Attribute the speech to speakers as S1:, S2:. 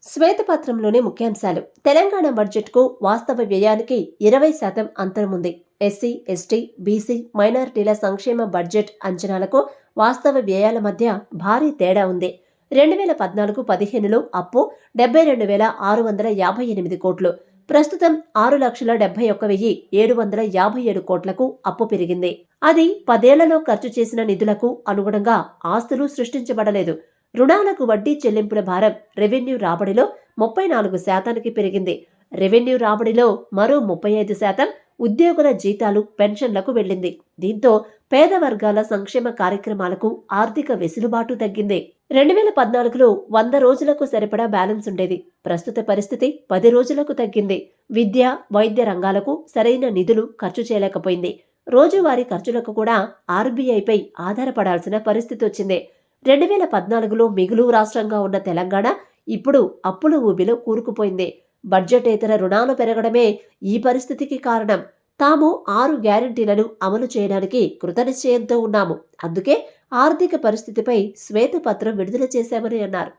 S1: శ్వేతపత్రంలోని ముఖ్యాంశాలు. తెలంగాణ బడ్జెట్కు వాస్తవ వ్యయానికి 20% అంతరముంది. ఎస్సీ, ఎస్టీ, బీసీ, మైనారిటీల సంక్షేమ బడ్జెట్ అంచనాలకు వాస్తవ వ్యయాల మధ్య భారీ తేడా ఉంది. 2014-15లో అప్పు 72,658 కోట్లు. ప్రస్తుతం 6,71,757 కోట్లకు అప్పు పెరిగింది. అది 10 ఏళ్లలో ఖర్చు చేసిన నిధులకు అనుగుణంగా ఆస్తులు సృష్టించబడలేదు. రుణాలకు వడ్డీ చెల్లింపుల భారం రెవెన్యూ రాబడిలో 34% పెరిగింది. రెవెన్యూ రాబడిలో మరో 35% ఉద్యోగుల జీతాలు, పెన్షన్లకు వెళ్లింది. దీంతో పేద వర్గాల సంక్షేమ కార్యక్రమాలకు ఆర్థిక వెసులుబాటు తగ్గింది. 2014లో 100 రోజులకు సరిపడా బ్యాలెన్స్ ఉండేది. ప్రస్తుత పరిస్థితి 10 రోజులకు తగ్గింది. విద్య, వైద్య రంగాలకు సరైన నిధులు ఖర్చు చేయలేకపోయింది. రోజువారీ ఖర్చులకు కూడా ఆర్బీఐపై ఆధారపడాల్సిన పరిస్థితి వచ్చింది. 2014లో మిగులు రాష్ట్రంగా ఉన్న తెలంగాణ ఇప్పుడు అప్పుల ఊబిలో కూరుకుపోయింది. బడ్జెటేతర రుణాలు పెరగడమే ఈ పరిస్థితికి కారణం. తాము 6 గ్యారంటీలను అమలు చేయడానికి కృతనిశ్చయంతో ఉన్నాము. అందుకే ఆర్థిక పరిస్థితిపై శ్వేతపత్రం విడుదల చేశామని అన్నారు.